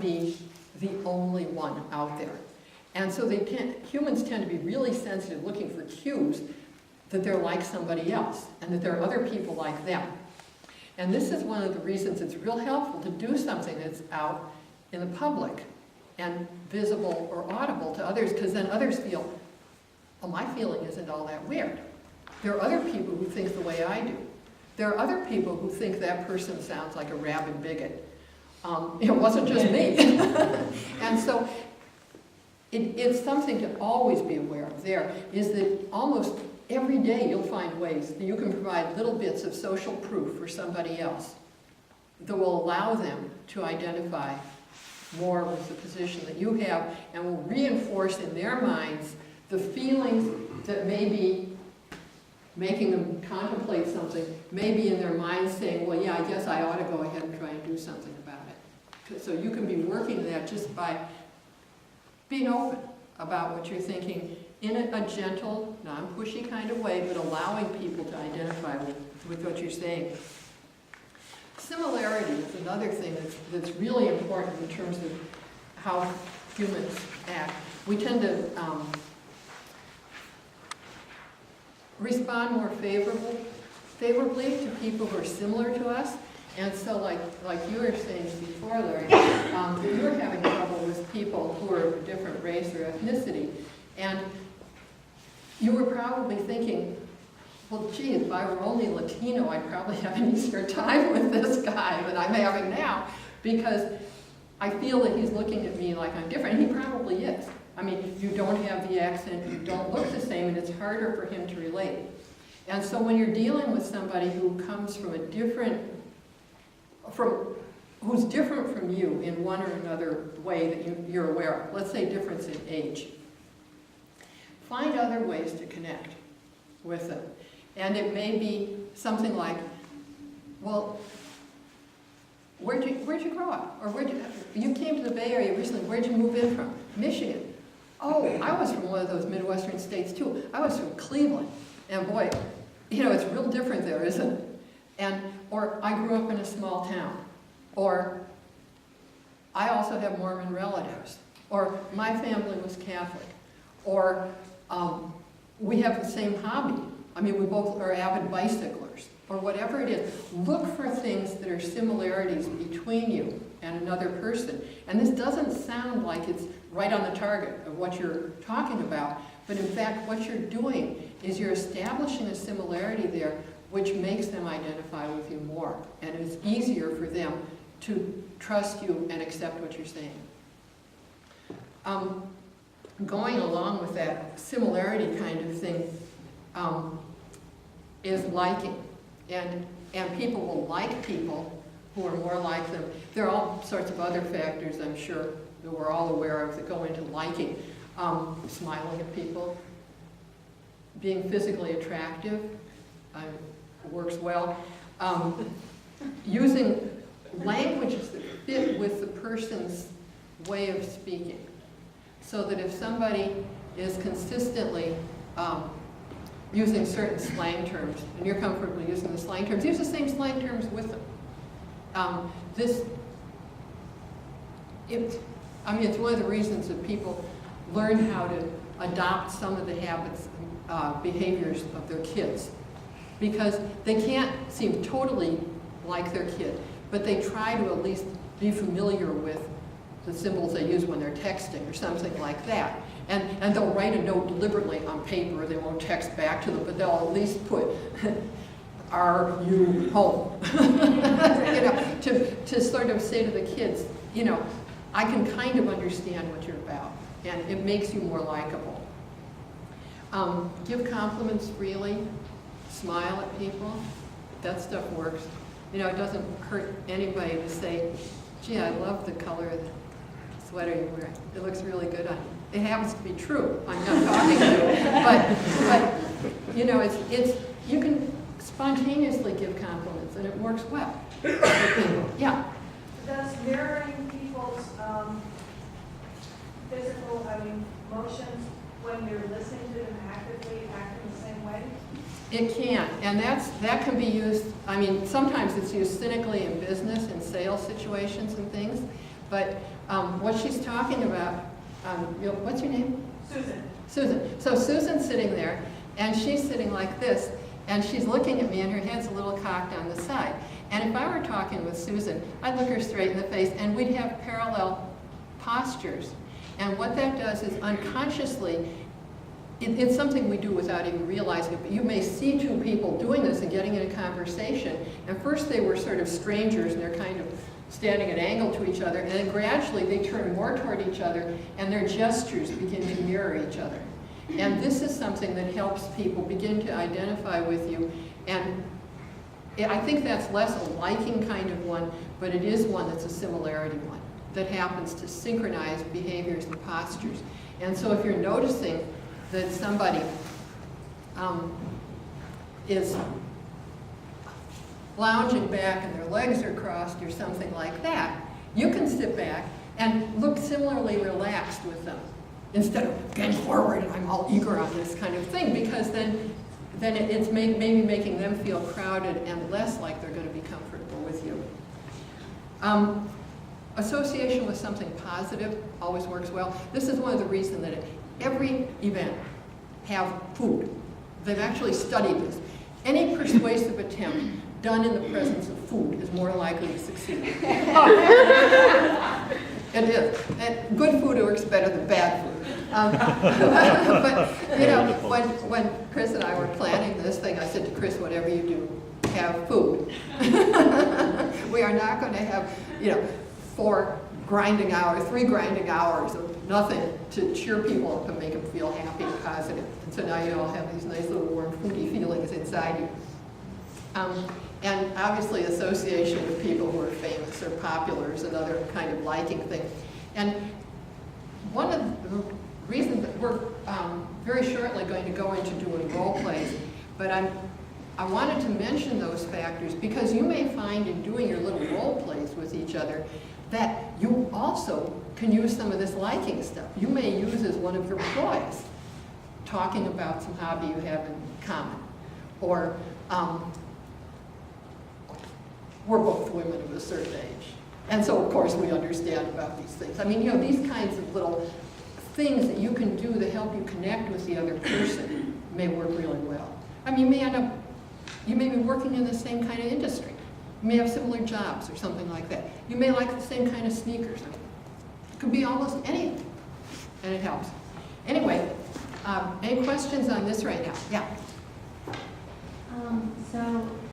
be the only one out there. And so humans tend to be really sensitive, looking for cues that they're like somebody else, and that there are other people like them. And this is one of the reasons it's real helpful to do something that's out in the public and visible or audible to others, because then others feel, oh, my feeling isn't all that weird. There are other people who think the way I do. There are other people who think that person sounds like a rabid bigot. It wasn't just me. And so it's something to always be aware of there, is that almost every day you'll find ways that you can provide little bits of social proof for somebody else that will allow them to identify more with the position that you have, and will reinforce in their minds the feelings that may be making them contemplate something, maybe in their minds saying, well, yeah, I guess I ought to go ahead and try and do something about it. So you can be working that just by being open about what you're thinking in a gentle, non-pushy kind of way, but allowing people to identify with what you're saying. Similarity is another thing that's really important in terms of how humans act. We tend to respond more favorably to people who are similar to us. And so like you were saying before, Larry, you were having trouble with people who are of a different race or ethnicity. And you were probably thinking, well, gee, if I were only Latino, I'd probably have an easier time with this guy than I'm having now, because I feel that he's looking at me like I'm different. And he probably is. I mean, you don't have the accent, you don't look the same, and it's harder for him to relate. And so when you're dealing with somebody who comes from who's different from you in one or another way that you're aware of, let's say difference in age, find other ways to connect with them. And it may be something like, well, where'd you grow up? Or you came to the Bay Area recently, where'd you move in from? Michigan. Oh, I was from one of those Midwestern states too. I was from Cleveland. And boy, you know, it's real different there, isn't it? Or I grew up in a small town. Or I also have Mormon relatives. Or my family was Catholic. Or we have the same hobby. I mean, we both are avid bicyclers. Or whatever it is. Look for things that are similarities between you and another person. And this doesn't sound like it's right on the target of what you're talking about, but in fact what you're doing is you're establishing a similarity there which makes them identify with you more, and it's easier for them to trust you and accept what you're saying. Going along with that similarity kind of thing is liking, and people will like people who are more like them. There are all sorts of other factors, I'm sure, that we're all aware of that go into liking. Smiling at people, being physically attractive works well. Using languages that fit with the person's way of speaking. So that if somebody is consistently using certain slang terms, and you're comfortable using the slang terms, use the same slang terms with them. It's one of the reasons that people learn how to adopt some of the habits, behaviors of their kids. Because they can't seem totally like their kid, but they try to at least be familiar with the symbols they use when they're texting or something like that. And they'll write a note deliberately on paper, they won't text back to them, but they'll at least put, "Are you home?" You know, to sort of say to the kids, you know, I can kind of understand what you're about, and it makes you more likable. Give compliments freely, smile at people, that stuff works. You know, it doesn't hurt anybody to say, gee, I love the color of the sweater you're wearing. It looks really good on you. It happens to be true. I'm not talking to you. But you know, it's you can spontaneously give compliments, and it works well for people. Yeah? Does mirroring people's physical, emotions when you're listening to them actively act in the same way? It can, and that can be used, sometimes it's used cynically in business and sales situations and things, but What she's talking about, what's your name? Susan. Susan. So Susan's sitting there, and she's sitting like this, and she's looking at me, and her head's a little cocked on the side. And if I were talking with Susan, I'd look her straight in the face, and we'd have parallel postures. And what that does is unconsciously, it's something we do without even realizing it, but you may see two people doing this and getting in a conversation, and first they were sort of strangers, and they're kind of standing at an angle to each other, and then gradually they turn more toward each other, and their gestures begin to mirror each other. And this is something that helps people begin to identify with you, and I think that's less a liking kind of one, but it is one that's a similarity one that happens to synchronize behaviors and postures. And so if you're noticing that somebody is lounging back and their legs are crossed or something like that, you can sit back and look similarly relaxed with them instead of getting forward and I'm all eager on this kind of thing, because then it's maybe making them feel crowded and less like they're going to be comfortable with you. Association with something positive always works well. This is one of the reasons that at every event have food. They've actually studied this. Any persuasive attempt done in the presence of food is more likely to succeed. It is. And good food works better than bad food. But, you know, when Chris and I were planning this thing, I said to Chris, whatever you do, have food. We are not going to have, 3 grinding hours of nothing to cheer people up and make them feel happy and positive. And so now you all have these nice little warm, foodie feelings inside you. And obviously association with people who are famous or popular is another kind of liking thing. And one of the reasons that we're very shortly going to go into doing role plays, but I wanted to mention those factors because you may find in doing your little role plays with each other that you also can use some of this liking stuff. You may use as one of your ploys, talking about some hobby you have in common, or we're both women of a certain age. And so, of course, we understand about these things. I mean, these kinds of little things that you can do to help you connect with the other person may work really well. I mean, you may be working in the same kind of industry. You may have similar jobs or something like that. You may like the same kind of sneakers. It could be almost anything, and it helps. Anyway, any questions on this right now? Yeah. So